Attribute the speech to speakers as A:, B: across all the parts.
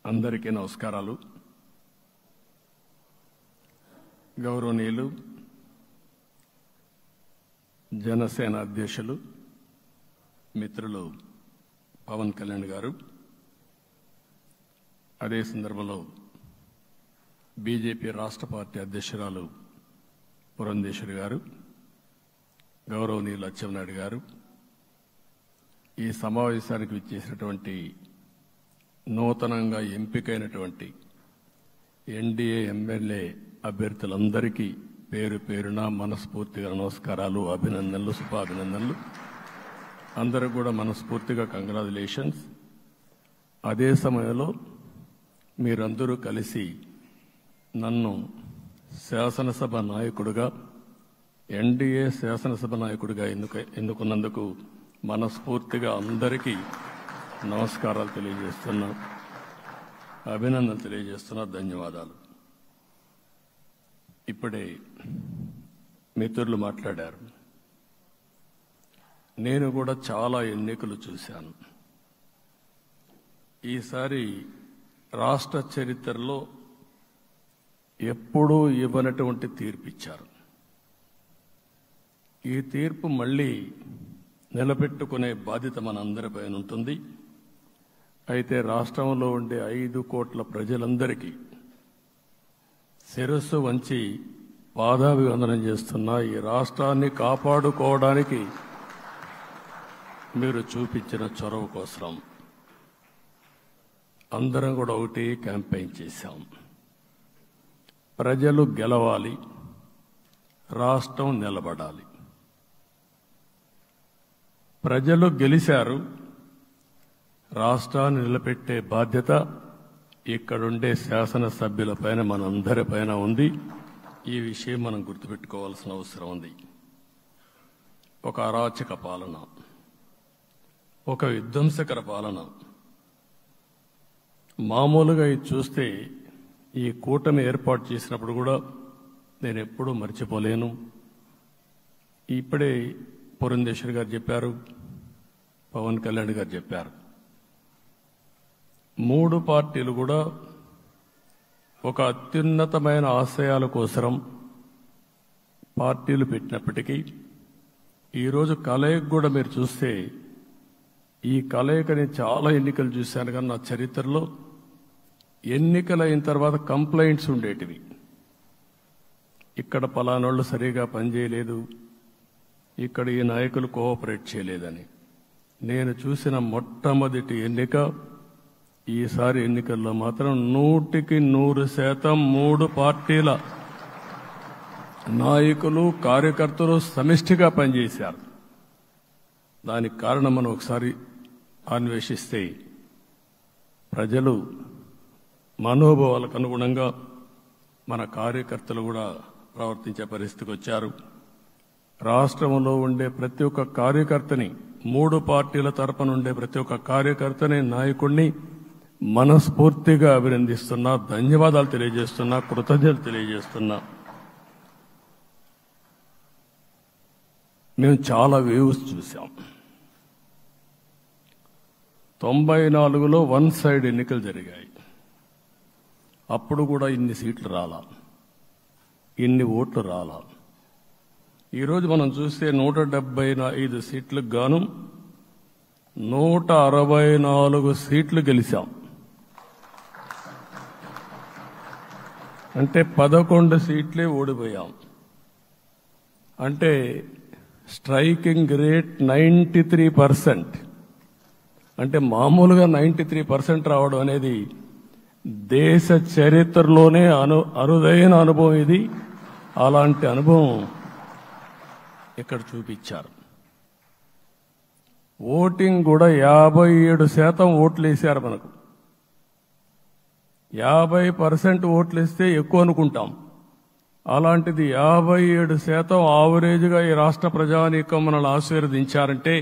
A: అందరికీ నమస్కారాలు. గౌరవనీయులు జనసేన అధ్యక్షులు మిత్రులు పవన్ కళ్యాణ్ గారు, అదే సందర్భంలో బీజేపీ రాష్ట్ర పార్టీ అధ్యక్షురాలు పురంధేశ్వరి గారు, గౌరవనీయులు అచ్చెన్నాయుడు గారు, ఈ సమావేశానికి విచ్చేసినటువంటి నూతనంగా ఎంపికైనటువంటి ఎన్డీఏ ఎమ్మెల్యే అభ్యర్థులందరికీ పేరు పేరున మనస్ఫూర్తిగా నమస్కారాలు, అభినందనలు, శుభాభినందనలు. అందరూ కూడా మనస్ఫూర్తిగా కంగ్రాచులేషన్స్. అదే సమయంలో మీరందరూ కలిసి నన్ను శాసనసభ నాయకుడిగా, ఎన్డీఏ శాసనసభ నాయకుడిగా ఎన్నుకున్నందుకు మనస్ఫూర్తిగా అందరికీ నమస్కారాలు తెలియజేస్తున్నా, అభినందనలు తెలియజేస్తున్నా, ధన్యవాదాలు. ఇప్పుడే మిత్రులు మాట్లాడారు. నేను కూడా చాలా ఎన్నికలు చూశాను. ఈసారి రాష్ట్ర చరిత్రలో ఎప్పుడూ ఇవ్వనటువంటి తీర్పు ఇచ్చారు. ఈ తీర్పు మళ్ళీ నిలబెట్టుకునే బాధ్యత మనందరిపైన ఉంటుంది. అయితే రాష్ట్రంలో ఉండే 5 కోట్ల ప్రజలందరికీ శిరస్సు వంచి పాదాభివందనం చేస్తున్నా. ఈ రాష్ట్రాన్ని కాపాడుకోవడానికి మీరు చూపించిన చొరవ కోసం అందరం కూడా ఒకటి క్యాంపెయిన్ చేశాం. ప్రజలు గెలవాలి, రాష్ట్రం నిలబడాలి. ప్రజలు గెలిచారు. రాష్ట్రాన్ని నిలబెట్టే బాధ్యత ఇక్కడుండే శాసనసభ్యులపైన, మనందరిపైన ఉంది. ఈ విషయం మనం గుర్తుపెట్టుకోవాల్సిన అవసరం ఉంది. ఒక అరాచక పాలన, ఒక విధ్వంసకర పాలన. మామూలుగా ఇది చూస్తే ఈ కూటమి ఏర్పాటు చేసినప్పుడు కూడా నేను ఎప్పుడూ మర్చిపోలేను. ఇప్పుడే పురంధేశ్వరి గారు చెప్పారు, పవన్ కళ్యాణ్ గారు చెప్పారు. 3 పార్టీలు కూడా ఒక అత్యున్నతమైన ఆశయాల కోసం పార్టీలు పెట్టినప్పటికీ ఈరోజు కలయిక కూడా మీరు చూస్తే, ఈ కలయికని చాలా ఎన్నికలు చూశాను కానీ నా చరిత్రలో ఎన్నికలైన తర్వాత కంప్లైంట్స్ ఉండేటివి. ఇక్కడ పలానోళ్ళు సరిగా పనిచేయలేదు, ఇక్కడ ఈ నాయకులు కోఆపరేట్ చేయలేదని. నేను చూసిన మొట్టమొదటి ఎన్నిక, ఈసారి ఎన్నికల్లో మాత్రం 100కి 100% 3 పార్టీల నాయకులు, కార్యకర్తలు సమిష్టిగా పనిచేశారు. దానికి కారణం మనం ఒకసారి అన్వేషిస్తే, ప్రజలు మనోభావాలకు అనుగుణంగా మన కార్యకర్తలు కూడా ప్రవర్తించే పరిస్థితికి వచ్చారు. రాష్ట్రంలో ఉండే ప్రతి ఒక్క కార్యకర్తని, 3 పార్టీల తరపున ఉండే ప్రతి ఒక్క కార్యకర్తని, నాయకుడిని మనస్ఫూర్తిగా అభినందిస్తున్నా, ధన్యవాదాలు తెలియజేస్తున్నా, కృతజ్ఞతలు తెలియజేస్తున్నా. మేము చాలా వేవ్స్ చూసాం. 94లో 1 సైడ్ ఎన్నికలు జరిగాయి. అప్పుడు కూడా ఇన్ని సీట్లు రాలా, ఇన్ని ఓట్లు రాలా. ఈరోజు మనం చూస్తే 175 సీట్లకు గాను 164 సీట్లు గెలిచాం. అంటే 11 సీట్లే ఓడిపోయాం. అంటే స్ట్రైకింగ్ రేట్ 93%. అంటే మామూలుగా 93% రావడం అనేది దేశ చరిత్రలోనే అరుదైన అనుభవం ఇది. అలాంటి అనుభవం ఇక్కడ చూపించారు. ఓటింగ్ కూడా 57% ఓట్లు వేశారు. మనకు 50% ఓట్లు ఇస్తే ఎక్కువ అనుకుంటాం. అలాంటిది 57% ఆవరేజ్గా ఈ రాష్ట్ర ప్రజానీకం మనల్ని ఆశీర్వదించారంటే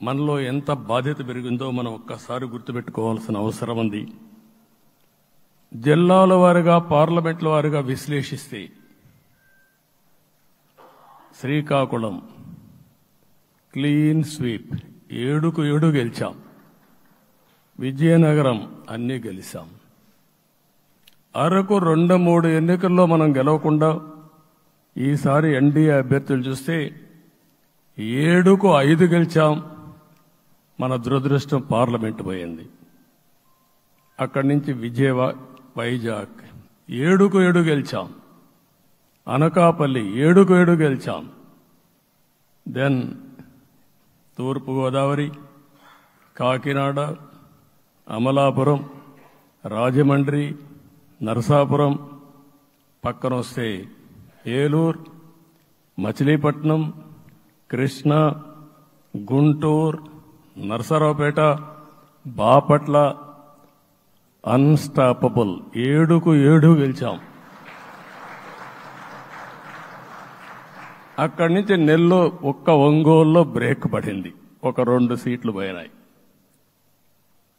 A: మనలో ఎంత బాధ్యత పెరిగిందో మనం ఒక్కసారి గుర్తుపెట్టుకోవాల్సిన అవసరం ఉంది. జిల్లాల వారీగా, పార్లమెంట్ల వారీగా విశ్లేషిస్తే శ్రీకాకుళం క్లీన్ స్వీప్ 7కు 7 గెలిచాం. విజయనగరం అన్నీ గెలిచాం. అరకు 2-3 ఎన్నికల్లో మనం గెలవకుండా ఈసారి ఎన్డీఏ అభ్యర్థులు చూస్తే 7కు 5 గెలిచాం. మన దురదృష్టం పార్లమెంటు పోయింది. అక్కడి నుంచి వైజాగ్ 7కు 7 గెలిచాం. అనకాపల్లి 7కు 7 గెలిచాం. దెన్ తూర్పుగోదావరి, కాకినాడ, అమలాపురం, రాజమండ్రి, నరసాపురం, పక్కన వస్తే ఏలూరు, మచిలీపట్నం, కృష్ణా, గుంటూరు, నరసరావుపేట, బాపట్ల అన్స్టాపబుల్ 7కు 7 గెలిచాం. అక్కడి నుంచి ఒంగోలులో బ్రేక్ పడింది, ఒక 2 సీట్లు పోయినాయి.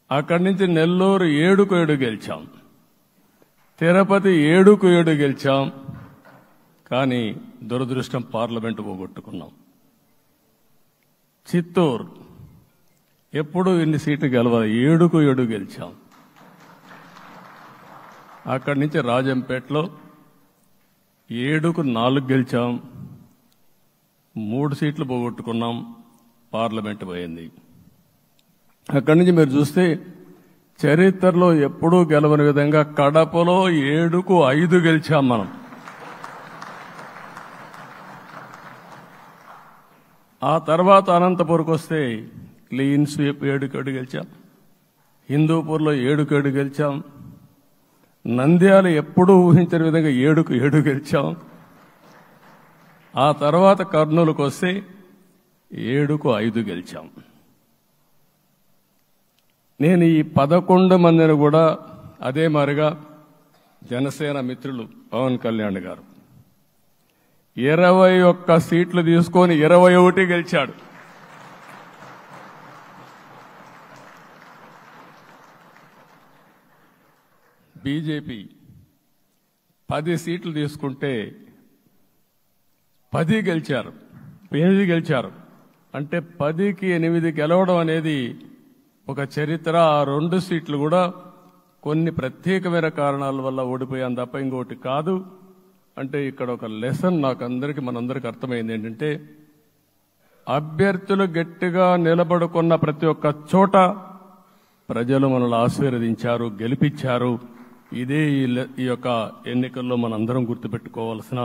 A: అక్కడి నుంచి నెల్లూరు 7కు 7 గెలిచాం. తిరుపతి 7కు 7 గెలిచాం. కానీ దురదృష్టం పార్లమెంటు పోగొట్టుకున్నాం. చిత్తూరు ఎప్పుడు ఇన్ని సీట్లు గెలవాలి, 7కు 7 గెలిచాం. అక్కడి నుంచి రాజంపేటలో 7కు 4 గెలిచాం. 3 సీట్లు పోగొట్టుకున్నాం, పార్లమెంటు పోయింది. అక్కడి నుంచి మీరు చూస్తే చరిత్రలో ఎప్పుడూ గెలవని విధంగా కడపలో 7కు 5 గెలిచాం మనం. ఆ తర్వాత అనంతపురంకి వస్తే క్లీన్ స్వీప్ 7కు 7 గెలిచాం. హిందూపూర్లో 7కు 7 గెలిచాం. నంద్యాల ఎప్పుడూ ఊహించని విధంగా 7కు 7 గెలిచాం. ఆ తర్వాత కర్నూలుకు వస్తే 7కు 5 గెలిచాం. నేను ఈ 11 మందిని కూడా అదే మారిగా జనసేన మిత్రులు పవన్ కళ్యాణ్ గారు 21 సీట్లు తీసుకొని 21 గెలిచాడు. బీజేపీ 10 సీట్లు తీసుకుంటే 10 గెలిచారు, 8 గెలిచారు. అంటే 10కి 8 గెలవడం అనేది ఒక చరిత్ర. ఆ 2 సీట్లు కూడా కొన్ని ప్రత్యేకమైన కారణాల వల్ల ఓడిపోయాం తప్ప ఇంకోటి కాదు. అంటే ఇక్కడ ఒక లెసన్ మనందరికీ అర్థమైంది ఏంటంటే, అభ్యర్థులు గట్టిగా నిలబడుకున్న ప్రతి ఒక్క చోట ప్రజలు మనల్ని ఆశీర్వదించారు, గెలిపించారు. ఇదే ఈ యొక్క ఎన్నికల్లో మనందరం గుర్తుపెట్టుకోవాల్సిన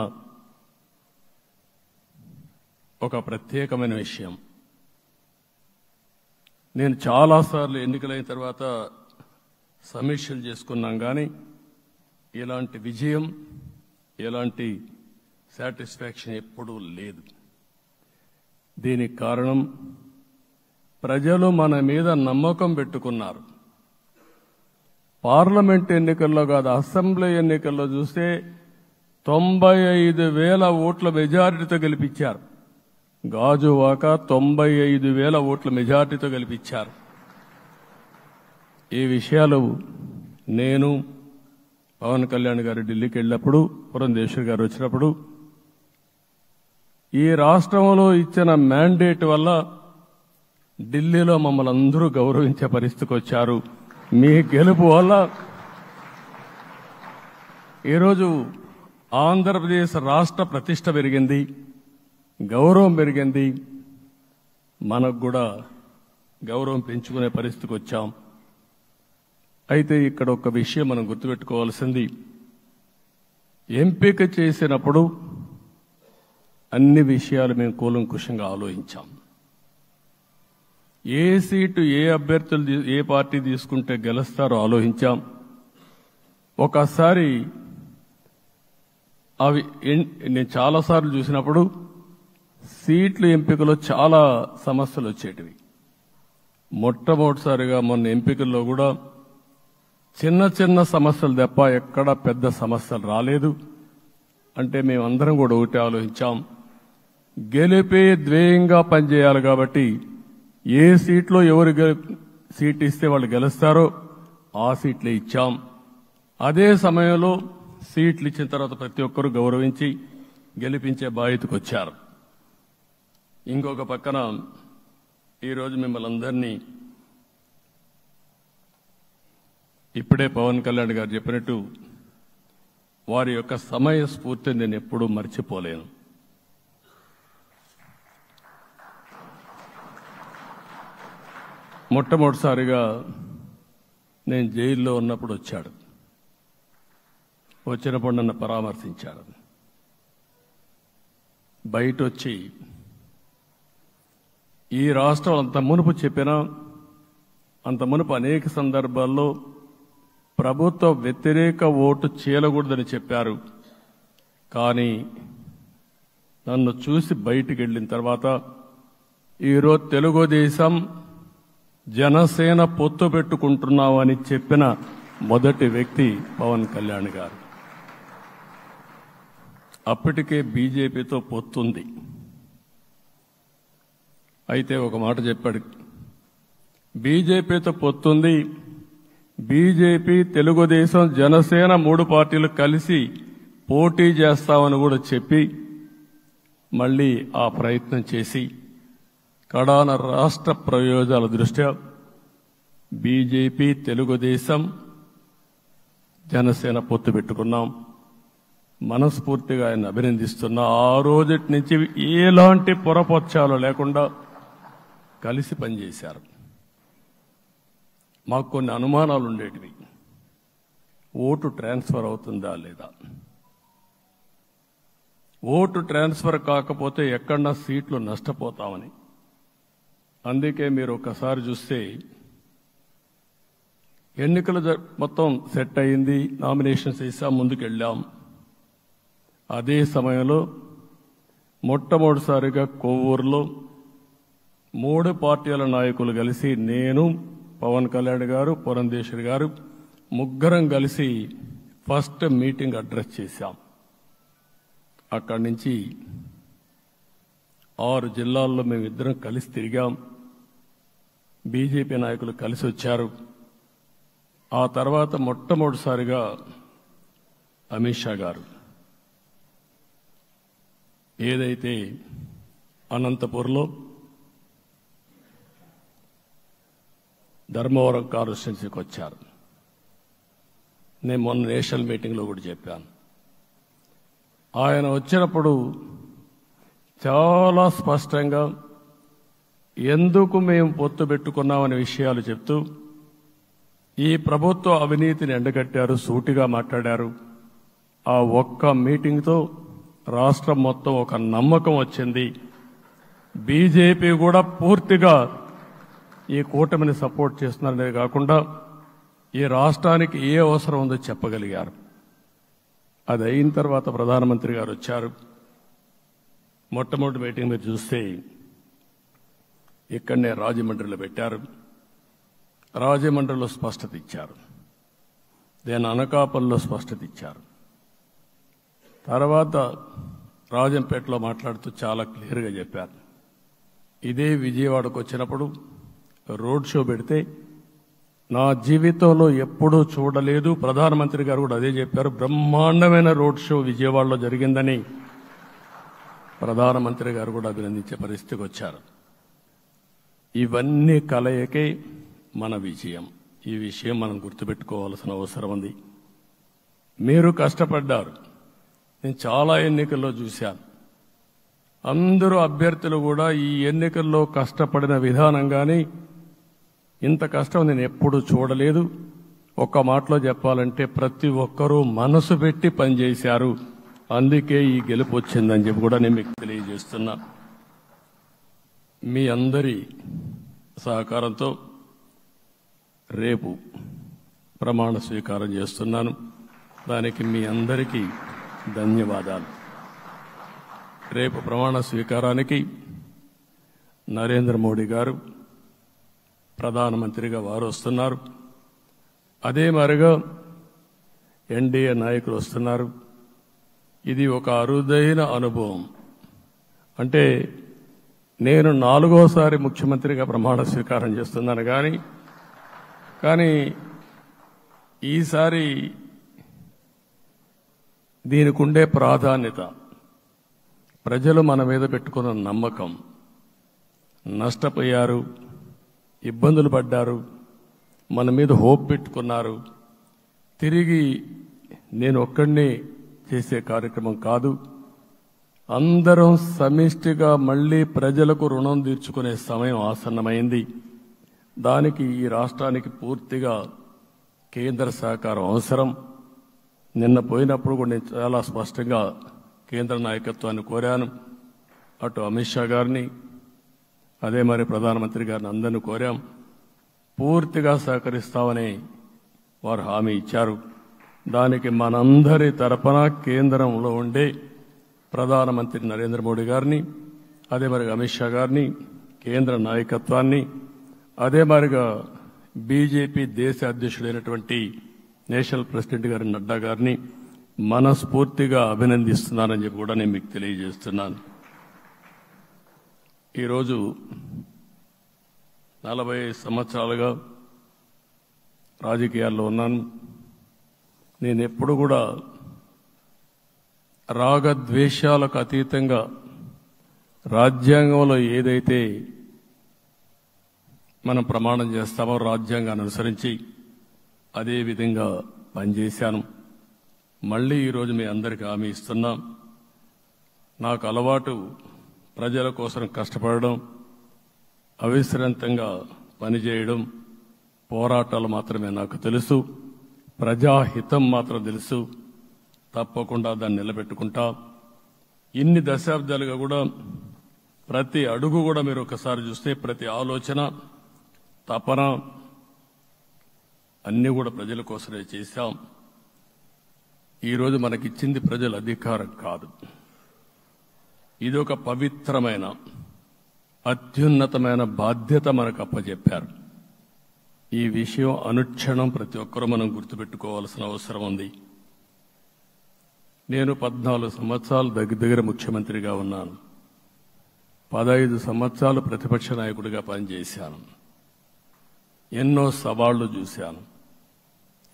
A: ఒక ప్రత్యేకమైన విషయం. నేను చాలాసార్లు ఎన్నికలైన తర్వాత సమీక్షలు చేసుకున్నాం, కానీ ఇలాంటి విజయం, ఎలాంటి సాటిస్ఫాక్షన్ ఎప్పుడూ లేదు. దీనికి కారణం ప్రజలు మన మీద నమ్మకం పెట్టుకున్నారు. పార్లమెంట్ ఎన్నికల్లో కాదు, అసెంబ్లీ ఎన్నికల్లో చూస్తే 95,000 ఓట్ల మెజారిటీతో గెలిపించారు. గాజువాక 95,000 ఓట్ల మెజారిటీతో గెలిపించారు. ఈ విషయాలు నేను పవన్ కళ్యాణ్ గారు ఢిల్లీకి వెళ్ళినప్పుడు, పురంధేశ్వరి గారు వచ్చినప్పుడు, ఈ రాష్ట్రంలో ఇచ్చిన మ్యాండేట్ వల్ల ఢిల్లీలో మమ్మల్ని అందరూ గౌరవించే పరిస్థితికి వచ్చారు. మీ గెలుపు వల్ల ఈరోజు ఆంధ్రప్రదేశ్ రాష్ట్ర ప్రతిష్ట పెరిగింది, గౌరవం పెరిగింది. మనకు కూడా గౌరవం పెంచుకునే పరిస్థితికి వచ్చాం. అయితే ఇక్కడ ఒక విషయం మనం గుర్తుపెట్టుకోవాల్సింది, ఎంపిక చేసినప్పుడు అన్ని విషయాలు మేము కూలంకుషంగా ఆలోచించాం. ఏ సీటు ఏ అభ్యర్థులు ఏ పార్టీ తీసుకుంటే గెలుస్తారో ఆలోచించాం. ఒకసారి అవి నేను చాలాసార్లు చూసినప్పుడు సీట్ల ఎంపికలో చాలా సమస్యలు వచ్చేటివి. మొట్టమొదటిసారిగా మొన్న ఎంపికల్లో కూడా చిన్న చిన్న సమస్యలు తప్ప ఎక్కడా పెద్ద సమస్యలు రాలేదు. అంటే మేమందరం కూడా ఒకటి ఆలోచించాం, గెలిపే ధ్యేయంగా పనిచేయాలి. కాబట్టి ఏ సీట్లో ఎవరు సీట్ ఇస్తే వాళ్ళు గెలుస్తారో ఆ సీట్లే ఇచ్చాం. అదే సమయంలో సీట్లు ఇచ్చిన తర్వాత ప్రతి ఒక్కరూ గౌరవించి గెలిపించే బాధ్యతకు వచ్చారు. ఇంకొక పక్కన ఈరోజు మిమ్మల్ని అందరినీ ఇప్పుడే పవన్ కళ్యాణ్ గారు చెప్పినట్టు వారి యొక్క సమయ స్ఫూర్తిని నేను ఎప్పుడూ మర్చిపోలేను. మొట్టమొదటిసారిగా నేను జైల్లో ఉన్నప్పుడు వచ్చాడు. వచ్చినప్పుడు నన్ను పరామర్శించాడు. బయట వచ్చి ఈ రాష్ట్రం అంత మునుపు చెప్పినా అంత మునుపు అనేక సందర్భాల్లో ప్రభుత్వ వ్యతిరేక ఓటు చీలకూడదని చెప్పారు. కానీ నన్ను చూసి బయటికి వెళ్ళిన తర్వాత ఈరోజు తెలుగుదేశం జనసేన పొత్తు పెట్టుకుంటున్నామని చెప్పిన మొదటి వ్యక్తి పవన్ కళ్యాణ్ గారు. అప్పటికే బీజేపీతో పొత్తుంది. అయితే ఒక మాట చెప్పాడు, బీజేపీతో పొత్తుంది, బీజేపీ తెలుగుదేశం జనసేన 3 పార్టీలు కలిసి పోటీ చేస్తామని కూడా చెప్పి మళ్లీ ఆ ప్రయత్నం చేసి కడాన రాష్ట్ర ప్రయోజనాల దృష్ట్యా బీజేపీ తెలుగుదేశం జనసేన పొత్తు పెట్టుకున్నాం. మనస్ఫూర్తిగా ఆయన అభినందిస్తున్నా. ఆ రోజటి నుంచి ఎలాంటి పొరపక్షాలు లేకుండా కలిసి పనిచేశారు. మాకు కొన్ని అనుమానాలు ఉండేటివి. ఓటు ట్రాన్స్ఫర్ అవుతుందా లేదా, ఓటు ట్రాన్స్ఫర్ కాకపోతే ఎక్కడన్నా సీట్లు నష్టపోతామని. అందుకే మీరు ఒకసారి చూస్తే ఎన్నికలు మొత్తం సెట్ అయింది, నామినేషన్స్ వేసాం, ముందుకెళ్ళాం. అదే సమయంలో మొట్టమొదటిసారిగా కొవ్వూరులో 3 పార్టీల నాయకులు కలిసి, నేను, పవన్ కళ్యాణ్ గారు, పురంధేశ్వరి గారు ముగ్గురం కలిసి ఫస్ట్ మీటింగ్ అడ్రస్ చేశాం. అక్కడి నుంచి 6 జిల్లాల్లో మేమిద్దరం కలిసి తిరిగాం. బీజేపీ నాయకులు కలిసి వచ్చారు. ఆ తర్వాత మొట్టమొదటిసారిగా అమిత్ షా గారు ఏదైతే అనంతపూర్లో ధర్మవరం కాన్స్టిట్యున్సీకి వచ్చారు. నేను మొన్న నేషనల్ మీటింగ్లో కూడా చెప్పాను. ఆయన వచ్చినప్పుడు చాలా స్పష్టంగా ఎందుకు మేము పొత్తు పెట్టుకున్నామనే విషయాలు చెప్తూ ఈ ప్రభుత్వ అవినీతిని ఎండగట్టారు, సూటిగా మాట్లాడారు. ఆ ఒక్క మీటింగ్తో రాష్ట్రం మొత్తం ఒక నమ్మకం వచ్చింది. బీజేపీ కూడా పూర్తిగా ఈ కూటమిని సపోర్ట్ చేస్తున్నారనే కాకుండా ఈ రాష్ట్రానికి ఏ అవసరం ఉందో చెప్పగలిగారు. అది అయిన తర్వాత ప్రధానమంత్రి గారు వచ్చారు. మొట్టమొదటి మీటింగ్ మీరు చూస్తే ఇక్కడనే రాజమండ్రిలో పెట్టారు. రాజమండ్రిలో స్పష్టత ఇచ్చారు. దేని అనకాపల్లిలో స్పష్టత ఇచ్చారు. తర్వాత రాజంపేటలో మాట్లాడుతూ చాలా క్లియర్గా చెప్పారు. ఇదే విజయవాడకు వచ్చినప్పుడు రోడ్ షో పెడితే నా జీవితంలో ఎప్పుడూ చూడలేదు, ప్రధానమంత్రి గారు కూడా అదే చెప్పారు, బ్రహ్మాండమైన రోడ్ షో విజయవాడలో జరిగిందని ప్రధానమంత్రి గారు కూడా అభినందించే పరిస్థితికి వచ్చారు. ఇవన్నీ కలయికే మన విజయం. ఈ విషయం మనం గుర్తుపెట్టుకోవాల్సిన అవసరం ఉంది. మీరు కష్టపడ్డారు. నేను చాలా ఎన్నికల్లో చూశాను. అందరూ అభ్యర్థులు కూడా ఈ ఎన్నికల్లో కష్టపడిన విధానం కానీ ఇంత కష్టం నేను ఎప్పుడూ చూడలేదు. ఒక్క మాటలో చెప్పాలంటే ప్రతి ఒక్కరూ మనసు పెట్టి పనిచేశారు. అందుకే ఈ గెలుపు వచ్చిందని చెప్పి కూడా నేను మీకు తెలియజేస్తున్నా. మీ అందరి సహకారంతో రేపు ప్రమాణ స్వీకారం చేస్తున్నాను. దానికి మీ అందరికీ ధన్యవాదాలు. రేపు ప్రమాణ స్వీకారానికి నరేంద్ర మోడీ గారు ప్రధానమంత్రిగా వారు వస్తున్నారు. అదే మరిగా ఎన్డీఏ నాయకులు వస్తున్నారు. ఇది ఒక అరుదైన అనుభవం. అంటే నేను 4వసారి ముఖ్యమంత్రిగా ప్రమాణ స్వీకారం చేస్తున్నాను. కానీ ఈసారి దీనికి ఉండే ప్రాధాన్యత, ప్రజలు మన మీద పెట్టుకున్న నమ్మకం, నష్టపోయారు, ఇబ్బందులు పడ్డారు, మన మీద హోప్ పెట్టుకున్నారు. తిరిగి నేను ఒక్కడినే చేసే కార్యక్రమం కాదు. అందరం సమిష్టిగా మళ్లీ ప్రజలకు రుణం తీర్చుకునే సమయం ఆసన్నమైంది. దానికి ఈ రాష్ట్రానికి పూర్తిగా కేంద్ర సహకారం అవసరం. నిన్న పోయినప్పుడు కూడా నేను చాలా స్పష్టంగా కేంద్ర నాయకత్వాన్ని కోరాను. అటు అమిత్ షా గారిని, అదే మరి ప్రధానమంత్రి గారిని అందరినీ కోరాం. పూర్తిగా సహకరిస్తామని వారు హామీ ఇచ్చారు. దానికి మనందరి తరపున కేంద్రంలో ఉండే ప్రధానమంత్రి నరేంద్ర మోడీ గారిని, అదే మరి అమిత్ షా గారిని, కేంద్ర నాయకత్వాన్ని, అదే మరిగా బీజేపీ దేశ అధ్యక్షుడైనటువంటి నేషనల్ ప్రెసిడెంట్ గారి నడ్డా గారిని మనస్ఫూర్తిగా అభినందిస్తున్నానని చెప్పి కూడా నేను మీకు తెలియజేస్తున్నాను. ఈరోజు 40 సంవత్సరాలుగా రాజకీయాల్లో ఉన్నాను. నేను ఎప్పుడు కూడా రాగద్వేషాలకు అతీతంగా రాజ్యాంగంలో ఏదైతే మనం ప్రమాణం చేస్తామో రాజ్యాంగాన్ని అనుసరించి అదే విధంగా పనిచేశాను. మళ్లీ ఈరోజు మీ అందరికీ హామీ ఇస్తున్నాం. నాకు అలవాటు ప్రజల కోసం కష్టపడడం, అవిశ్రాంతంగా పనిచేయడం, పోరాటాలు మాత్రమే నాకు తెలుసు. ప్రజాహితం మాత్రం తెలుసు. తప్పకుండా దాన్ని నిలబెట్టుకుంటా. ఇన్ని దశాబ్దాలుగా కూడా ప్రతి అడుగు కూడా మీరు ఒకసారి చూస్తే ప్రతి ఆలోచన, తపన అన్నీ కూడా ప్రజల కోసమే చేశాం. ఈరోజు మనకిచ్చింది ప్రజల అధికారం కాదు. ఇది ఒక పవిత్రమైన అత్యున్నతమైన బాధ్యత మనకు అప్పచెప్పారు. ఈ విషయం అనుక్షణం ప్రతి ఒక్కరూ మనం గుర్తుపెట్టుకోవాల్సిన అవసరం ఉంది. నేను 14 సంవత్సరాలు దగ్గర ముఖ్యమంత్రిగా ఉన్నాను. 15 సంవత్సరాలు ప్రతిపక్ష నాయకుడిగా పనిచేశాను. ఎన్నో సవాళ్లు చూశాను,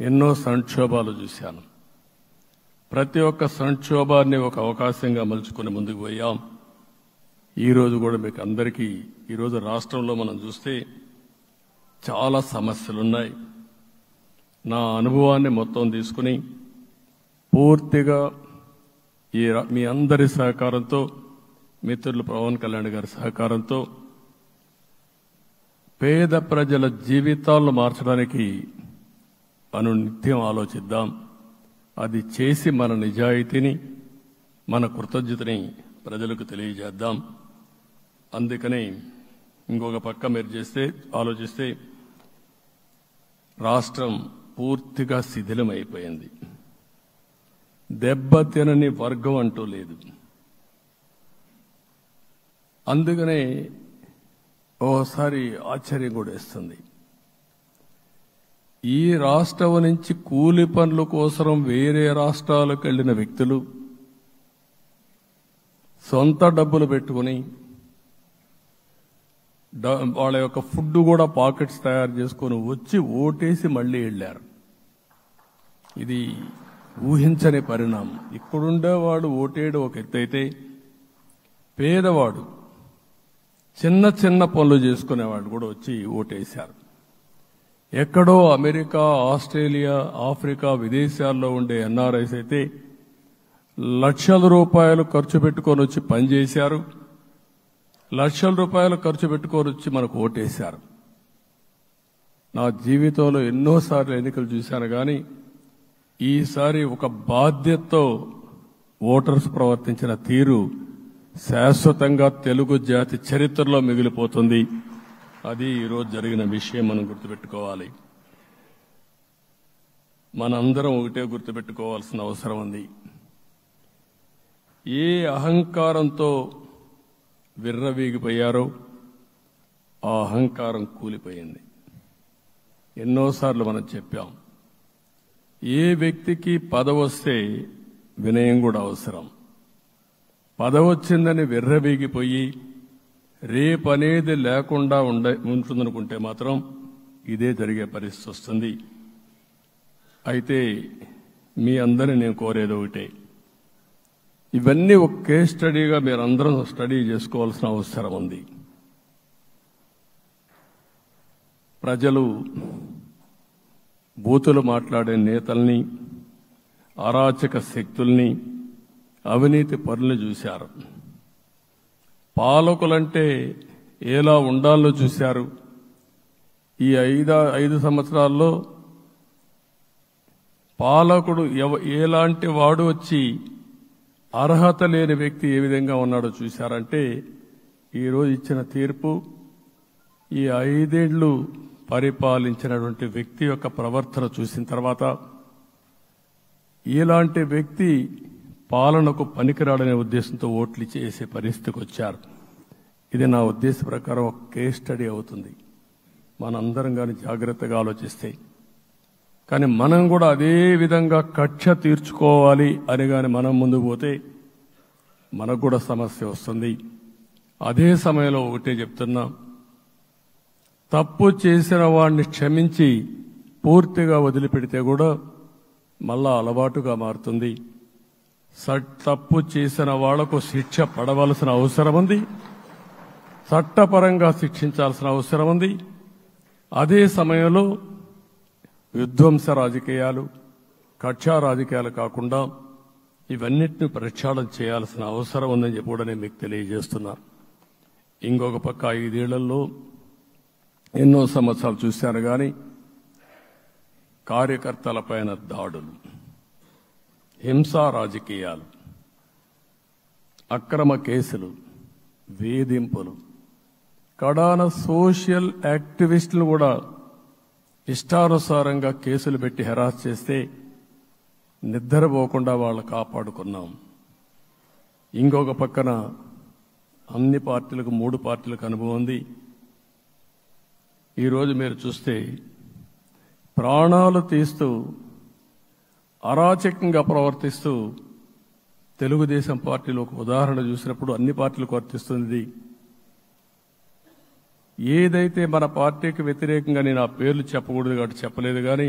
A: ఎన్నో సంక్షోభాలు చూశాను. ప్రతి ఒక్క సంక్షోభాన్ని ఒక అవకాశంగా మలుచుకుని ముందుకు పోయాం. ఈరోజు కూడా మీకు అందరికీ ఈరోజు రాష్ట్రంలో మనం చూస్తే చాలా సమస్యలున్నాయి. నా అనుభవాన్ని మొత్తం తీసుకుని పూర్తిగా మీ అందరి సహకారంతో, మిత్రులు పవన్ కళ్యాణ్ గారి సహకారంతో పేద ప్రజల జీవితాలను మార్చడానికి మనం నిత్యం ఆలోచిద్దాం. అది చేసి మన నిజాయితీని, మన కృతజ్ఞతని ప్రజలకు తెలియజేద్దాం. అందుకని ఇంకొక పక్క మీరు ఆలోచిస్తే రాష్ట్రం పూర్తిగా శిథిలమైపోయింది. దెబ్బతినని వర్గం అంటూ లేదు. అందుకనే ఓసారి ఆశ్చర్యం కూడా వేస్తుంది. ఈ రాష్ట్రం నుంచి కూలి పనుల కోసం వేరే రాష్ట్రాలకు వెళ్లిన వ్యక్తులు సొంత డబ్బులు పెట్టుకుని వాళ్ళ యొక్క ఫుడ్ కూడా పాకెట్స్ తయారు చేసుకుని వచ్చి ఓటేసి మళ్లీ వెళ్లారు. ఇది ఊహించని పరిణామం. ఇక్కడుండేవాడు ఓటేయడం ఒక ఎత్తైతే, పేదవాడు చిన్న చిన్న పనులు చేసుకునేవాడు కూడా వచ్చి ఓటేశారు. ఎక్కడో అమెరికా, ఆస్ట్రేలియా, ఆఫ్రికా విదేశాల్లో ఉండే ఎన్ఆర్ఐస్ అయితే లక్షల రూపాయలు ఖర్చు పెట్టుకొని వచ్చి పనిచేశారు. లక్షల రూపాయలు ఖర్చు పెట్టుకొని వచ్చి మనకు ఓటేశారు. నా జీవితంలో ఎన్నోసార్లు ఎన్నికలు చూశాను, కానీ ఈసారి ఒక బాధ్యతతో ఓటర్స్ ప్రవర్తించిన తీరు శాశ్వతంగా తెలుగు జాతి చరిత్రలో మిగిలిపోతుంది. అది ఈరోజు జరిగిన విషయం మనం గుర్తుపెట్టుకోవాలి. మనందరం ఒకటే గుర్తుపెట్టుకోవాల్సిన అవసరం ఉంది. ఏ అహంకారంతో విర్రవీగిపోయారో ఆ అహంకారం కూలిపోయింది. ఎన్నోసార్లు మనం చెప్పాం, ఏ వ్యక్తికి పదవొస్తే వినయం కూడా అవసరం. పదవొచ్చిందని విర్రవీగిపోయి రేపనేది లేకుండా ఉంటుందనుకుంటే మాత్రం ఇదే జరిగే పరిస్థితి వస్తుంది. అయితే మీ అందరినీ నేను కోరేది ఒకటే, ఇవన్నీ ఒక కేస్ స్టడీగా మీరందరం స్టడీ చేసుకోవాల్సిన అవసరం ఉంది. ప్రజలు బూతులు మాట్లాడే నేతల్ని, అరాచక శక్తుల్ని, అవినీతి పరుల్ని చూశారు. పాలకులంటే ఎలా ఉండాలో చూశారు. ఈ 5 సంవత్సరాల్లో పాలకుడు ఎలాంటి వాడు వచ్చి అర్హత లేని వ్యక్తి ఏ విధంగా ఉన్నాడో చూశారంటే, ఈరోజు ఇచ్చిన తీర్పు ఈ 5 ఏళ్లు పరిపాలించినటువంటి వ్యక్తి యొక్క ప్రవర్తన చూసిన తర్వాత ఇలాంటి వ్యక్తి పాలనకు పనికిరాడనే ఉద్దేశంతో ఓట్లు చేసే పరిస్థితికి వచ్చారు. ఇది నా ఉద్దేశ ప్రకారం ఒక కేస్ స్టడీ అవుతుంది మనందరం కానీ జాగ్రత్తగా ఆలోచిస్తే. కానీ మనం కూడా అదే విధంగా కక్ష తీర్చుకోవాలి అని కానీ మనం ముందుకు పోతే మనకు కూడా సమస్య వస్తుంది. అదే సమయంలో ఒకటే చెప్తున్నా, తప్పు చేసిన వాడిని క్షమించి పూర్తిగా వదిలిపెడితే కూడా మళ్ళా అలవాటుగా మారుతుంది. తప్పు చేసిన వాళ్లకు శిక్ష పడవలసిన అవసరం ఉంది, చట్టపరంగా శిక్షించాల్సిన అవసరం ఉంది. అదే సమయంలో విధ్వంస రాజకీయాలు, కక్షా రాజకీయాలు కాకుండా ఇవన్నిటిని ప్రక్షాళన చేయాల్సిన అవసరం ఉందని చెప్పి కూడా నేను మీకు తెలియజేస్తున్నా. ఇంకొక పక్క 5 ఏళ్లలో ఎన్నో సంవత్సరాలు చూశాను కానీ కార్యకర్తలపైన దాడులు, హింసా రాజకీయాలు, అక్రమ కేసులు, వేధింపులు, కడాన సోషల్ యాక్టివిస్టులు కూడా ఇష్టానుసారంగా కేసులు పెట్టి హెరాస్ చేస్తే నిద్రపోకుండా వాళ్ళు కాపాడుకున్నాం. ఇంకొక పక్కన అన్ని పార్టీలకు 3 పార్టీలకు అనుభవం ఉంది. ఈరోజు మీరు చూస్తే ప్రాణాలు తీస్తూ అరాచకంగా ప్రవర్తిస్తూ తెలుగుదేశం పార్టీలో ఒక ఉదాహరణ చూసినప్పుడు అన్ని పార్టీలకు వర్తిస్తుంది. ఏదైతే మన పార్టీకి వ్యతిరేకంగా నేను ఆ పేర్లు చెప్పకూడదు కాబట్టి చెప్పలేదు కానీ